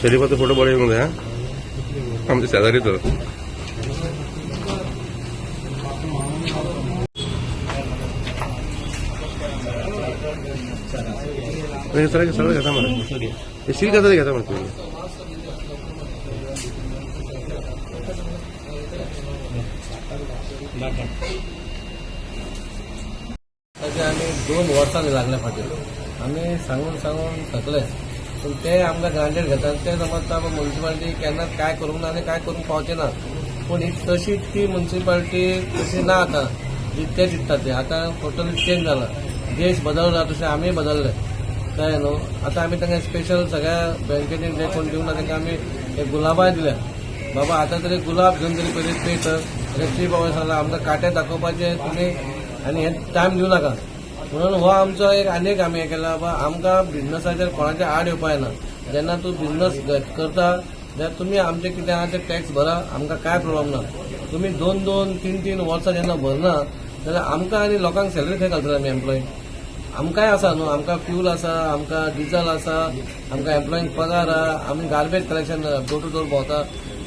शरीफाचा photo बघा येऊन द्या आमच्या शेजारी तो सगळं घेता मला हे सील करता घेता म्हणतो आम्ही 2 वर्सांनी लागल्या फाटीर आम्ही सांगून थकले पण ते आमकां ग्रांटेड घेतात ते समजता म्युन्सिपालिटी केन्नाच काय करूंक ना आनी काय करूंक पावचे ना पूण ही तशी ती म्युन्सिपालिटी तशी ना आतां ते चिंततात ते आतां टोटली चेंज जाला देश बदलला तशें आमी बदलले कळ्ळें न्हू आतां आमी तांकां स्पेशल सगळ्या बँकेनी जे कोण दिवंक ना तांकां आमी एक गुलाबाय दिल्या बाबा आतां तरी गुलाब घेवन तरी पयलीं पे कर आनी 3 पावर सांगला आमकां काटे दाखोवपाचे तुमी आनी हे टायम दिवं नाका म्हणून हो आमचो एक आनीक आमी हें केला बाबा आमकां बिझनसाचेर कोणाचे आड येवपा येना जेन्ना तूं बिझनस करता जाल्यार तुमी आमचे कितें आहा ते टॅक्स भरा आमकां काय प्रॉब्लम ना तुमी 2-2, 3-3 वर्सां जेन्ना भरना जाल्यार आमकां आनी लोकांक सॅलरी खंय घालतले आमी एम्प्लॉय आमकांय आसा न्हू आमकां फ्यूल आसा आमकां डिझल आसा आमकां एम्प्लॉयींक पगार आहा आमी garbage collection door to door भोंवता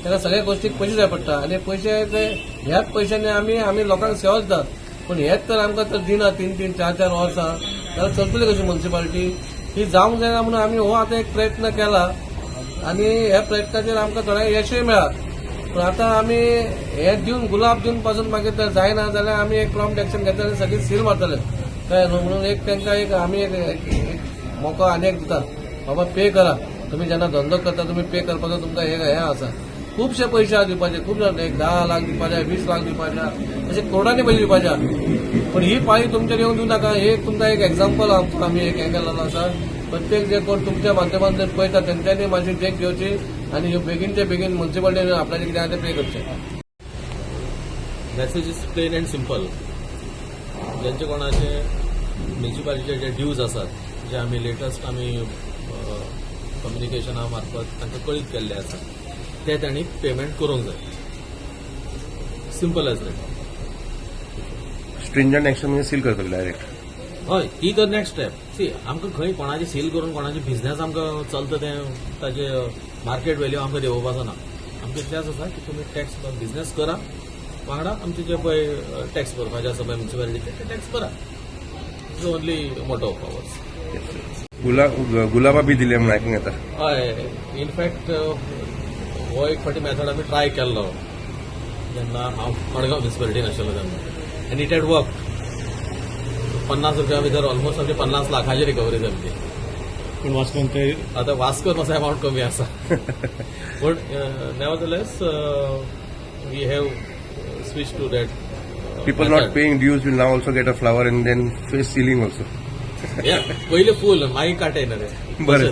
ताका सगळ्या गोश्टीक पयशे जाय पडटा आनी पयशे ते ह्याच पयशांनी आमी लोकांक सेवा दितात पूण हेच तर आमकां तर दिना 3-3, 4-4 वर्सां जाल्यार चलतली कशी म्युन्सिपालिटी ही जावंक जायना म्हणून आमी हो आतां एक प्रयत्न केला आनी ह्या प्रयत्नाचेर आमकां थोडें यशूय मेळ्ळा पूण आतां आमी हे दिवन गुलाब दिवन पासून मागीर तर जायना जाल्यार आमी एक प्रॉम्प्ट एक्शन घेतले आनी सगळी सील मारतले कळ्ळें न्हू म्हणून एक तांकां एक आमी एक मोको आनी एक दिता बाबा पे करा तुमी जेन्ना धंदो करता तुमी पे करपाचो तुमकां हे आसा खुबशे पयशे आहा दिवपाचे खूब एक 10 लाख दिवपाचे 20 लाख दिवपाचे अशे करोडांनी पयशे दिवपाचे पूण ही पाळी तुमचेर येवंक दिवं नाका हे तुमकां एक एक्झाम्पल आमी एक हें केल्लो आसा प्रत्येक जे कोण तुमच्या माध्यमांत जर पळयता तेंच्यांनी मातशी टेक घेवची आनी बेगीनचे बेगीन म्युन्सिपालिटीन आपल्याचें कितें आहा तें पे करचें. Message is plain and simple. ज्यांचे कोणाचे म्युन्सिपालिटीचे जे ड्यूज आसात जे आमी लेटस्ट आमी कम्युनिकेशना मार्फत तांकां कळीत केल्ले आसा ते तांणी पेमेंट करूंक जाय. Simple as that. Stringent action म्हणजे सील करतले डायरेक्ट. हय ती तर नेक्स्ट स्टेप. सी आमकां खंय कोणाचे सील करून कोणाचे बिझनेस आमकां चलता तें ताजे मार्केट व्हॅल्यू आमकां देंवोवपाचो ना. आमचें तेंच आसा की तुमी टॅक्स बिझनेस करा वांगडा आमचे जे पळय टॅक्स भरपाचें आसा पळय म्युन्सिपालिटीचे ते टॅक्स भरा. Is only motto of powers. गुलाबा बी दिले म्हणून आयकूंक येता. हय इनफॅक्ट हो एक फावटी मेथड आमी ट्राय केल्लो जेन्ना हांव मडगांव म्युन्सिपालिटीन आशिल्लो तेन्ना एंड इट हॅड वर्क. 50 रुपया भितर ऑलमोस्ट आमची 50 लाखाची रिकवरी जाली. पूण वास्कोन ते आतां वास्को मातसो अमावंट कमी आसा पूण nevertheless we have switch to that. People not paying dues will now also get a flower and then face ceiling also. पहिले फूल मागीर काटे ना ते. बरें.